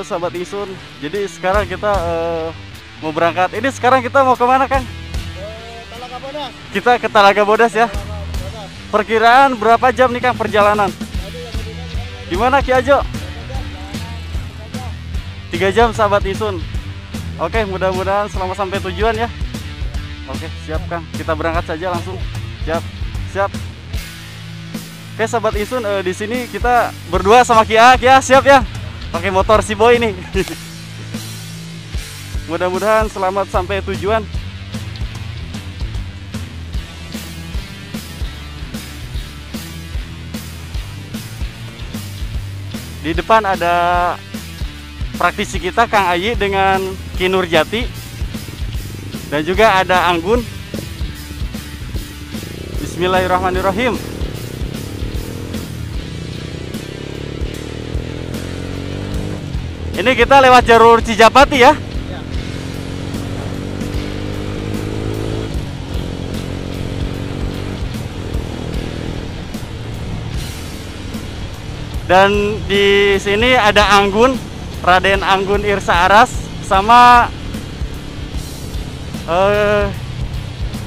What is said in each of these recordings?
sahabat Isun. Jadi sekarang kita mau berangkat. Ini sekarang kita mau kemana, Kang? Talaga Bodas. Kita ke Talaga Bodas ya. Perkiraan berapa jam nih, Kang, perjalanan? Gimana Ki Ajo? 3 jam sahabat Isun. Oke, mudah-mudahan selamat sampai tujuan ya. Oke, siap Kang. Kita berangkat saja langsung. Siap, siap. Oke sahabat Isun, di sini kita berdua sama Kia siap ya. Pakai motor si Boy nih. Mudah-mudahan selamat sampai tujuan. Di depan ada praktisi kita Kang Ayi dengan Ki Nurjati, dan juga ada Anggun. Bismillahirrahmanirrahim. Ini kita lewat jalur Cijapati ya. Dan di sini ada Anggun, Raden Anggun Irsa Aras, sama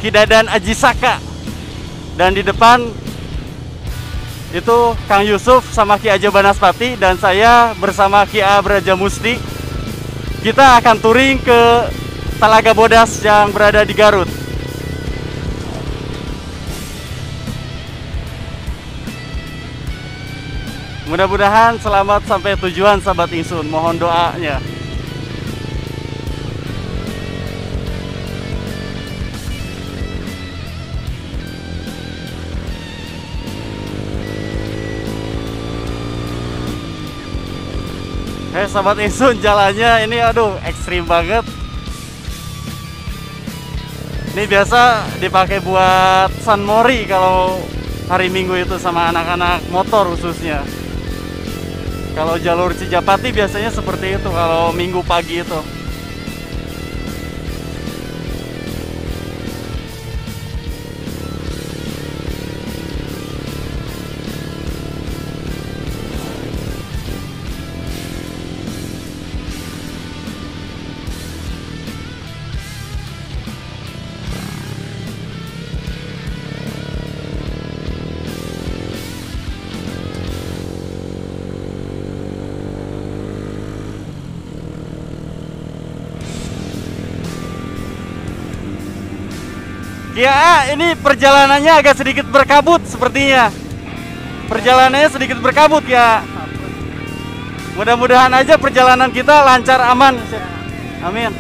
Ki Dadan Ajisaka. Dan di depan itu Kang Yusuf sama Ki Ajo Banaspati, dan saya bersama Ki A Brajamusti. Kita akan touring ke Talaga Bodas yang berada di Garut. Mudah-mudahan selamat sampai tujuan sahabat Isun. Mohon doanya. Sahabat Isun, jalannya ini aduh ekstrim banget. Ini biasa dipakai buat San Mori kalau hari Minggu itu, sama anak-anak motor khususnya. Kalau jalur Cijapati biasanya seperti itu kalau Minggu pagi itu. Ya, ini perjalanannya agak sedikit berkabut sepertinya. Perjalanannya sedikit berkabut ya. Mudah-mudahan aja perjalanan kita lancar, aman. Amin.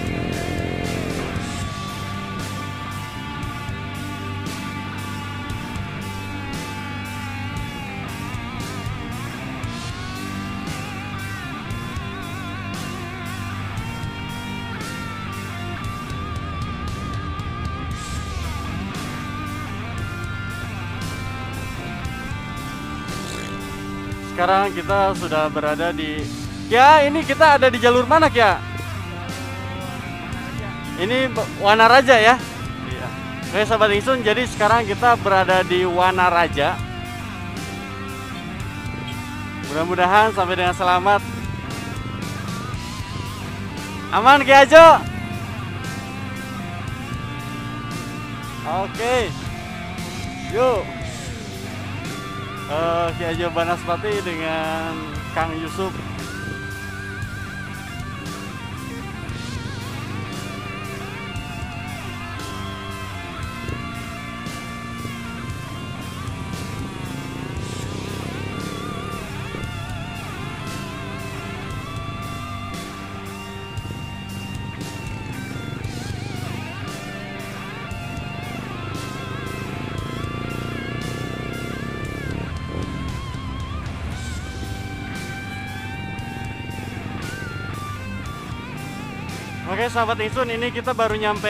Sekarang kita sudah berada di, ya ini kita ada di jalur mana ya? Ini Wanaraja ya? Iya. Oke sahabat Isun, jadi sekarang kita berada di Wanaraja. Mudah-mudahan sampai dengan selamat. Aman Ki Ajo? Oke. Yuk. Ki Ajo Banaspati dengan Kang Yusuf. Oke sahabat Isun, ini kita baru nyampe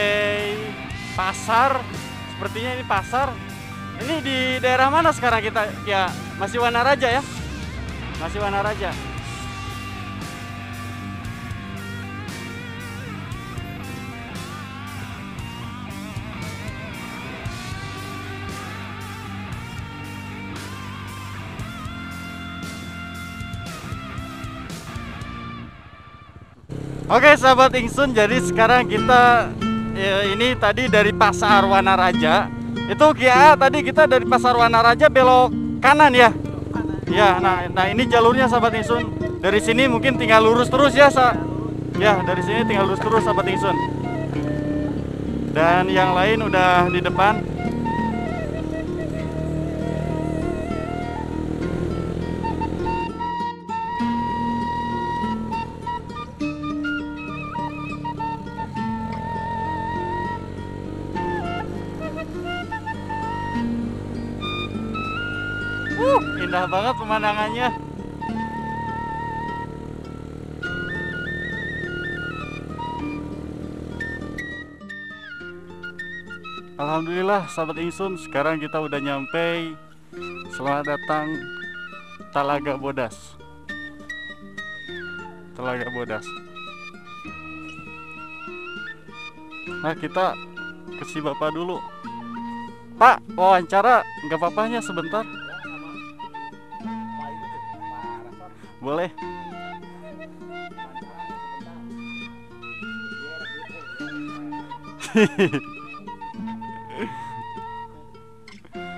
pasar. Sepertinya ini pasar. Ini di daerah mana sekarang kita? Ya, masih Wanaraja ya? Masih Wanaraja. Oke sahabat Ingsun, jadi sekarang kita ini tadi dari Pasar Wanaraja. Itu Kia tadi kita dari Pasar Wanaraja belok kanan ya. Ya, nah ini jalurnya sahabat Ingsun. Dari sini mungkin tinggal lurus terus ya, ya dari sini tinggal lurus terus sahabat Ingsun. Dan yang lain udah di depan. Indah banget pemandangannya. Alhamdulillah sahabat Ingsun, sekarang kita udah nyampe. Selamat datang Talaga Bodas. Talaga Bodas. Nah kita ke si bapak dulu. Pak, wawancara nggak apa-apanya sebentar. Boleh.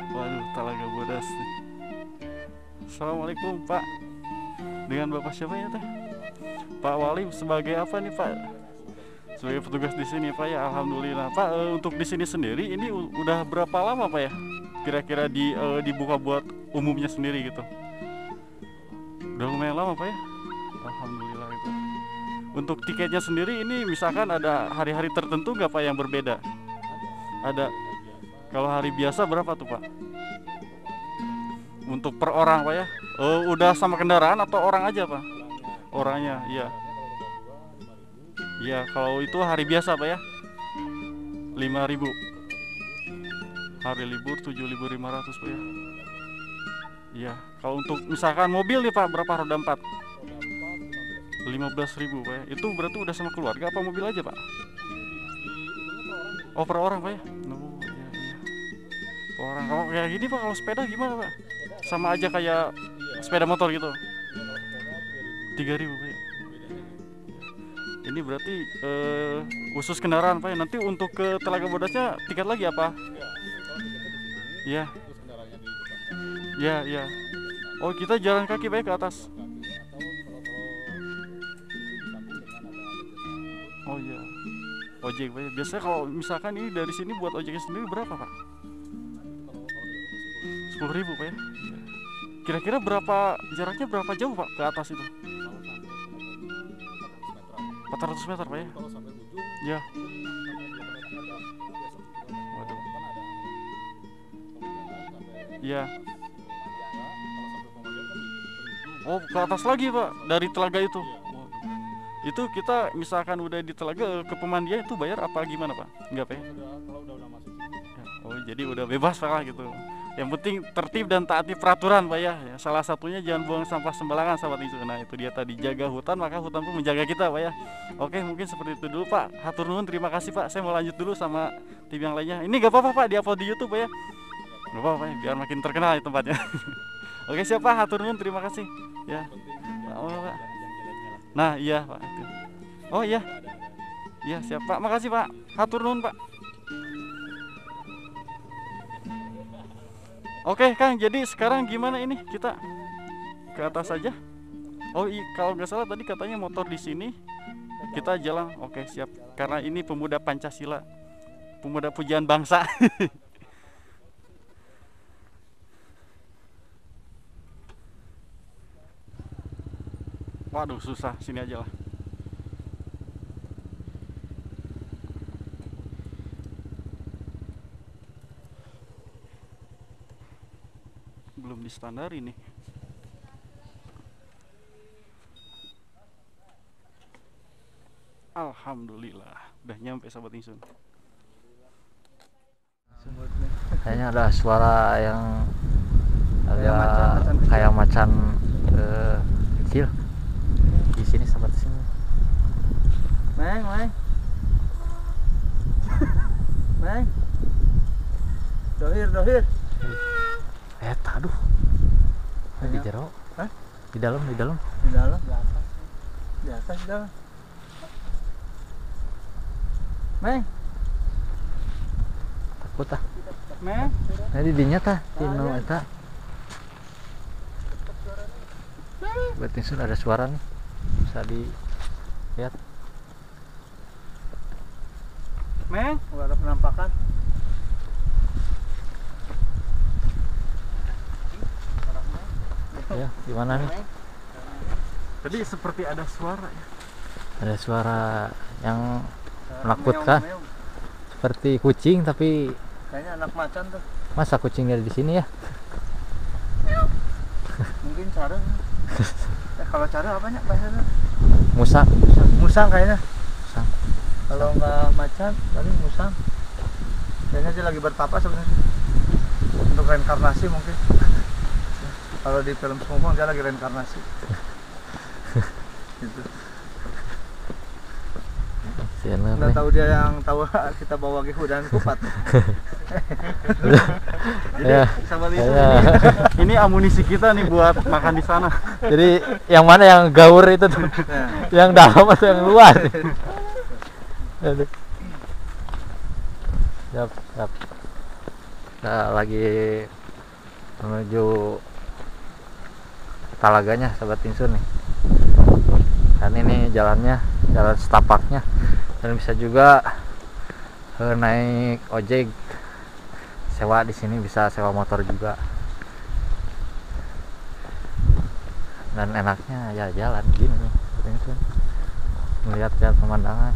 Waduh, Talaga Bodas nih. Assalamualaikum Pak. Dengan Bapak siapa ya teh? Pak Wali sebagai apa nih Pak? Sebagai petugas di sini Pak ya. Alhamdulillah Pak. Untuk di sini sendiri ini udah berapa lama Pak ya? Kira-kira dibuka buat umumnya sendiri gitu. Udah lumayan lama Pak ya. Alhamdulillah itu. Untuk tiketnya sendiri ini misalkan ada hari-hari tertentu nggak Pak yang berbeda? Ada. Kalau hari biasa berapa tuh Pak? Untuk per orang Pak ya? Udah sama kendaraan atau orang aja Pak? Orangnya, iya. Iya, kalau itu hari biasa Pak ya? 5.000. Hari libur 7.500 Pak ya? Iya, kalau untuk misalkan mobil nih Pak, berapa roda 4? 15.000 Pak ya? Itu berarti udah sama keluarga apa mobil aja Pak? Oh per orang Pak ya? Oh iya iya. Per orang. Kalau kayak gini Pak, kalau sepeda gimana Pak? Sama aja kayak sepeda motor gitu? 3.000 Pak ya? Ini berarti khusus kendaraan Pak ya? Nanti untuk ke Talaga Bodasnya tiket lagi apa? Iya. Ya, ya. Oh, kita jalan kaki Pak ya, ke atas. Oh iya. Ojek Pak ya. Biasanya kalau misalkan ini dari sini buat ojeknya sendiri berapa Pak? 10.000 Pak ya. Kira-kira berapa jaraknya, berapa jauh Pak ke atas itu? 400 meter Pak ya. Ya. Waduh. Iya. Oh ke atas lagi Pak dari telaga itu. Itu kita misalkan udah di telaga ke pemandian itu bayar apa gimana Pak? Enggak Pak ya? Oh jadi udah bebas Pak lah gitu. Yang penting tertib dan taati peraturan Pak ya. Salah satunya jangan buang sampah sembarangan sahabat itu. Nah itu dia tadi, jaga hutan maka hutan pun menjaga kita Pak ya. Oke mungkin seperti itu dulu Pak. Hatur nuhun, terima kasih Pak. Saya mau lanjut dulu sama tim yang lainnya. Ini gak apa-apa Pak diupload di YouTube Pak ya. Gak apa-apa Pak ya, biar makin terkenal ya tempatnya. Oke siapa, hatur nuhun, terima kasih ya. Oh, Pak. Nah iya Pak. Oh iya. Iya siap Pak, makasih Pak. Hatur nuhun Pak. Oke Kang, jadi sekarang gimana ini? Kita ke atas saja. Oh iya, kalau nggak salah tadi katanya motor di sini. Kita jalan. Oke siap. Karena ini pemuda Pancasila, pemuda pujian bangsa. Waduh susah, sini aja lah. Belum di standar ini. Alhamdulillah udah nyampe sahabat Ingsun. Kayaknya ada suara yang agak kayak macan kecil di sini sahabat sini. Meng. Meng. Dohir. Aduh. Di jero. Hah? Di dalam. Di dalam. Di atas di dalam. Meng. Takut ah. Meng. Tadi dinya tah, tino eta. Berarti sudah ada suara nih. Bisa dilihat. Meng. Nggak ada penampakan. Ya, gimana nih? Tadi seperti ada suara ya. Ada suara yang menakutkan. Seperti kucing, tapi Kayaknya anak macan tuh. masa kucing dari di sini ya? Mungkin cara. Kalau cara apanya bahasanya? Musang. Musang kayaknya. Musang. Kalau nggak macan, paling musang. Kayaknya dia lagi bertapa sebenarnya. Untuk reinkarnasi mungkin. Kalau di film Sumong dia lagi reinkarnasi. Gitu. Sialan Nggak nih. tahu dia yang tahu kita bawa ke hudan kupat. Ya. Sahabat itu Ya. ini amunisi kita nih buat makan di sana. Jadi yang mana yang gaur itu tuh? Yang dalam atau yang luar? Aduh. Siap, siap. Kita lagi menuju Talaganya, sahabat Insun nih. Dan ini jalannya, jalan setapaknya. Dan bisa juga naik ojek, sewa di sini, bisa sewa motor juga. Dan enaknya ya jalan gini nih, sahabat Insun. Melihat-lihat pemandangan.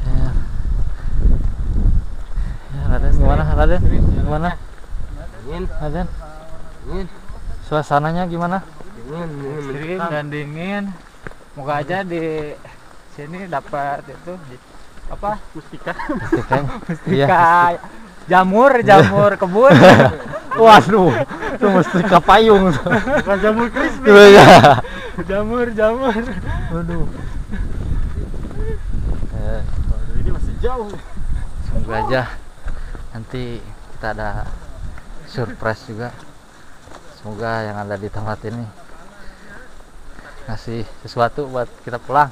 Ya. Ya, Raden gimana? Raden gimana? Raden, suasananya gimana? Dingin dan dingin. Moga aja di sini dapat itu apa? Mustika. Iya. Jamur kebun. Waduh, itu mesti ke payung. Bukan jamur crispy. Iya. jamur. Waduh. Ini masih jauh. Semoga aja nanti kita ada surprise juga. Semoga yang ada di tempat ini ngasih sesuatu buat kita pulang.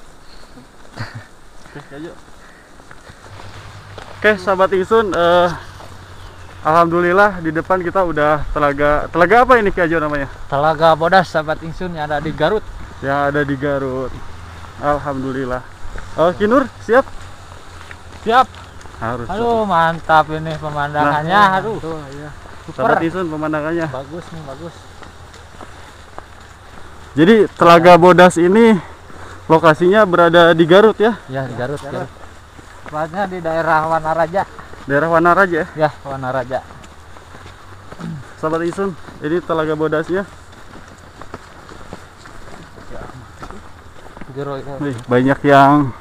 Oke, sahabat Insun, alhamdulillah di depan kita udah telaga apa ini Ki Ajo namanya? Telaga Bodas, sahabat Insun, yang ada di Garut. Yang ada di Garut. Alhamdulillah. Kinur siap? Siap. Harus. Aduh, mantap ini pemandangannya. Nah, aduh. Iya. Sahabat Insun, pemandangannya. Bagus nih, bagus. Jadi Telaga Bodas ini lokasinya berada di Garut ya? Ya, di Garut. Tepatnya di daerah Wanaraja. Daerah Wanaraja ya? Ya, Wanaraja. Sahabat Insun, ini Telaga Bodasnya. Jero itu. Nih, banyak yang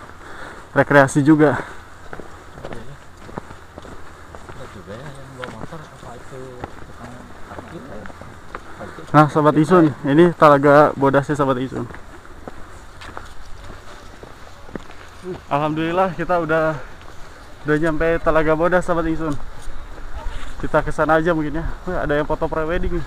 rekreasi juga. Nah, sahabat Insun, ini Telaga Bodasnya sahabat Insun. Alhamdulillah kita udah nyampe Telaga Bodas sahabat Insun. Kita ke sana aja mungkin ya. Wih, ada yang foto pre-wedding nih.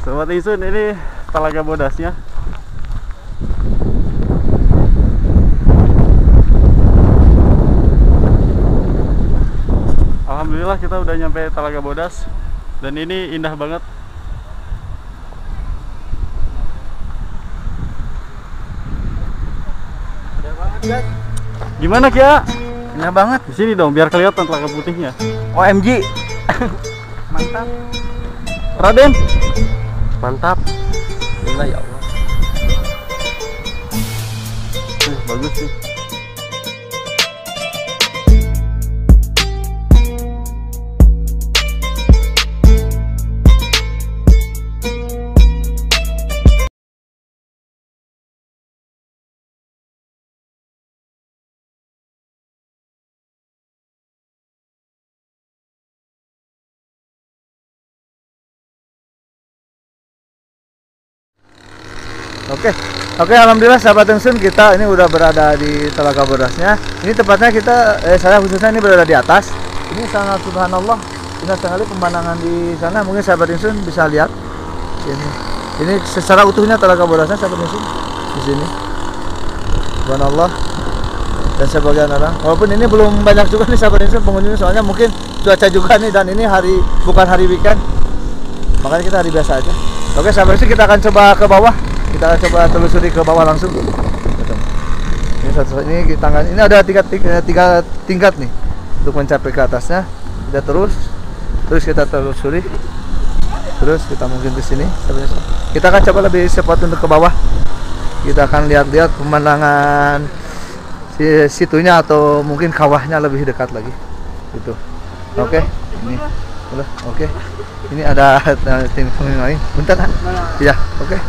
Sahabat Insun, ini Telaga Bodasnya. Alhamdulillah kita udah nyampe Telaga Bodas dan ini indah banget. Indah banget, guys. Gimana Kia? Indah banget. Di sini dong biar kelihatan telaga putihnya. OMG. Mantap. Raden, Mantap. Gila ya Allah. bagus sih. Oke, alhamdulillah sahabat Insun, kita ini udah berada di Telaga Bodasnya. Ini tepatnya saya khususnya ini berada di atas. Ini sangat subhanallah, indah sekali pemandangan di sana. Mungkin sahabat Insun bisa lihat ini secara utuhnya Telaga Borasan sahabat Insun di sini. Subhanallah. Dan sebagian orang, walaupun ini belum banyak juga nih sahabat Insun pengunjungnya, soalnya mungkin cuaca juga nih, dan ini bukan hari weekend, makanya kita hari biasa aja. Oke sahabat Insun, kita akan coba ke bawah, kita akan coba telusuri ke bawah langsung. Ini tangga, ini ada tiga tingkat nih untuk mencapai ke atasnya. Kita terus kita telusuri, terus kita mungkin ke sini. Kita akan coba lebih cepat untuk ke bawah. Kita akan lihat-lihat pemandangan situnya atau mungkin kawahnya lebih dekat lagi gitu. Oke. Ini udah oke. Ini ada tim lain bentar. Iya, oke.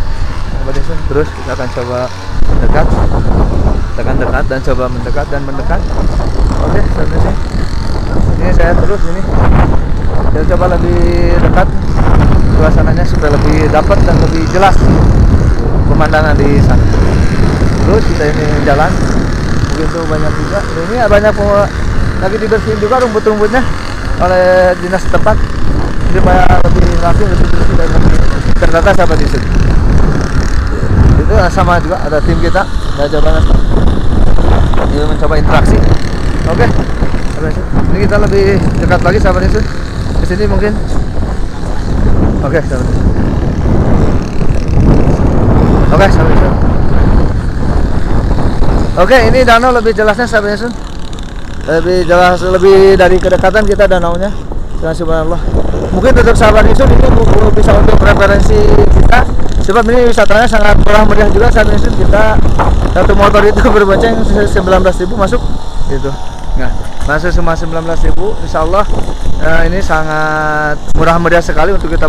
Terus kita akan coba mendekat, kita akan dekat dan coba mendekat dan mendekat. Oke, selanjutnya ini saya terus ini kita coba lebih dekat suasananya supaya lebih dapat dan lebih jelas pemandangan di sana. Terus kita ini jalan, begitu banyak juga. Ini banyak lagi dibersihin juga rumput-rumputnya oleh dinas setempat. Jadi lebih rapi, lebih bersih dan lebih tertata sahabat di sini. Itu sama juga ada tim kita, coba ini mencoba interaksi. Oke. Ini kita lebih dekat lagi sahabat di sini mungkin. Oke, sahabat. Oke, sahabat. Oke, ini danau lebih jelasnya sahabat Yesus. Lebih jelas, lebih dari kedekatan kita danaunya. Subhanallah. Mungkin untuk sahabat Yesus ini bisa untuk referensi kita. Sebab ini wisatanya sangat murah meriah juga sahabat Yesus. Kita satu motor itu berbonceng 19.000 masuk gitu. Nah, masuk cuma 19.000. Insyaallah ini sangat murah meriah sekali untuk kita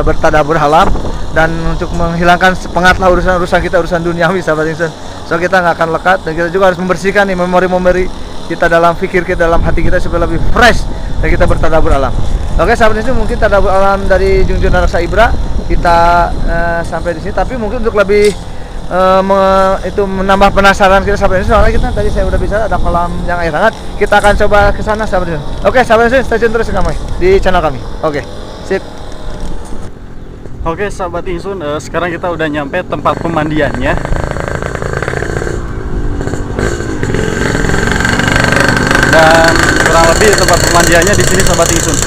bertadabur alam dan untuk menghilangkan sepengat lah urusan kita, urusan duniawi sahabat Yesus. So kita nggak akan lekat, dan kita juga harus membersihkan nih memori-memori kita dalam pikir kita, dalam hati kita supaya lebih fresh dan kita bertadabur alam. Oke sahabat itu mungkin tadabur alam dari Junjun Raksa Ibra kita sampai di sini, tapi mungkin untuk lebih itu menambah penasaran kita sahabat itu, soalnya kita tadi saya udah bicara ada kolam yang air hangat, kita akan coba ke sana sahabat itu. Oke sahabat itu, stay tune terus kami di channel kami. Oke, sip. Oke sahabat Insun, sekarang kita udah nyampe tempat pemandiannya. Dan kurang lebih tempat pemandiannya di sini sahabat Insun.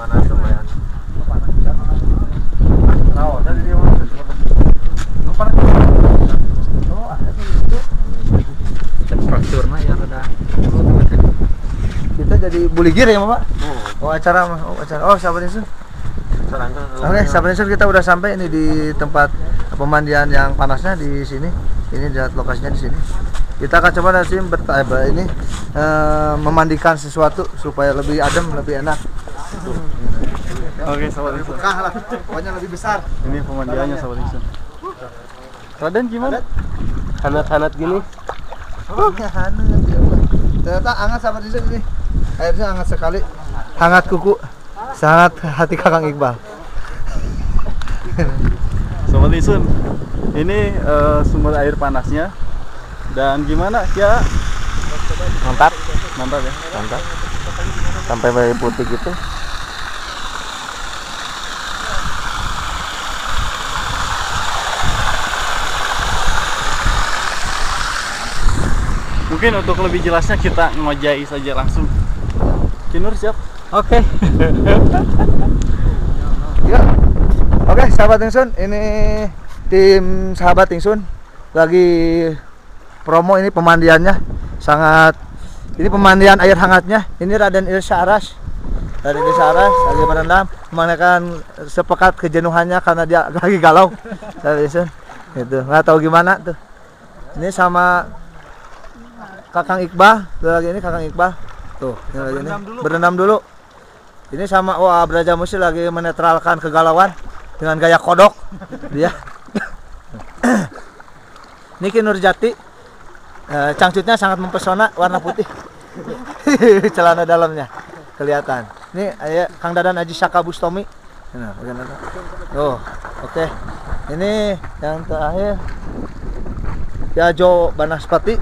Panas lumayan. Temperaturnya ya rada. Kita jadi buligir ya Bapak? Oh acara. Oh sahabat Insun. Oke sahabat Insun, kita udah sampai ini di tempat pemandian yang panasnya di sini. Ini lihat lokasinya di sini. Kita akan coba nanti memandikan sesuatu supaya lebih adem, lebih enak. Oke sahabat Insun. Lah, pokoknya lebih besar. Ini pemandiannya sahabat Insun. Raden gimana? Hangat-hangat gini. Oh, hangat. Ternyata hangat sahabat Insun ini. Airnya hangat sekali. Hangat kuku. Sangat hati Kakang Iqbal. Sobat Insun, ini sumber air panasnya. Dan gimana ya? Mantap. Mantap ya. Mantap. Sampai bayi putih gitu. Mungkin untuk lebih jelasnya kita ngojai saja langsung. Kinur siap? Oke. Ya. Oke, sahabat Insun, ini tim sahabat Insun lagi promo ini pemandiannya sangat. Ini pemandian air hangatnya. Ini Raden Irsa Aras. Raden Irsa Aras lagi berenang, memandikan sepekat kejenuhannya karena dia lagi galau. Sahabat Insun, itu nggak tahu gimana tuh. Ini sama Kakang Iqbal, lagi ini Kakang Iqbal. Tuh, ini lagi ini berenam dulu. Ini sama Braja Musi lagi menetralkan kegalauan dengan gaya kodok dia. Niki Nurjati, cangcutnya sangat mempesona, warna putih. Celana dalamnya kelihatan. Ini ayah Kang Dadan Aji Saka Bustomi. Nah, bagaimana? Oh, oke. Ini yang terakhir Yajo Banaspati.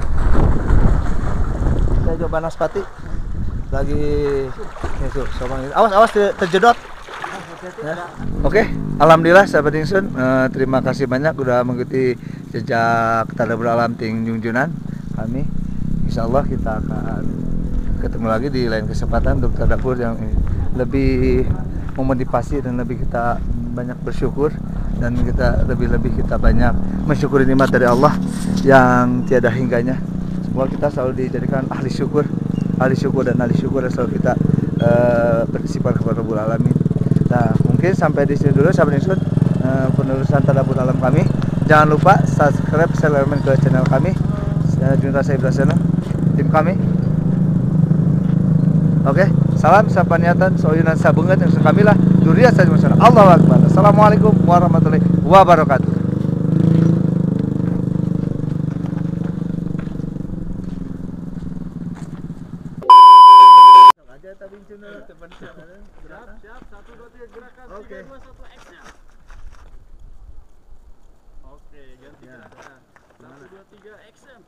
Yajo Banaspati lagi itu awas terjedot. Ya. Oke, alhamdulillah sahabat Ingsun, terima kasih banyak udah mengikuti jejak Tadabbur Alam Ting Junjunan kami. Insyaallah kita akan ketemu lagi di lain kesempatan untuk tadabbur yang lebih memotivasi dan lebih kita banyak bersyukur dan kita lebih kita banyak mensyukuri nikmat dari Allah yang tiada hingganya. Semoga kita selalu dijadikan ahli syukur dan selalu kita bersifat kepada Rabbul Alamin. Nah, mungkin sampai di sini dulu sahabat Ingsun penerusan Tadabbur Alam kami. Jangan lupa subscribe, share ke channel kami. Junta saya Ibrahim, tim kami. Oke, salam sapaniatan soyunan sabungan yang kami lah Duriat Saja Masyarakat. Allahu Akbar. Assalamualaikum warahmatullahi wabarakatuh. Siap, 1, 2, 3 gerakan. Oke. 3, 2, 1 action. Oke, ganti gerakan. 1, 2, 3 action.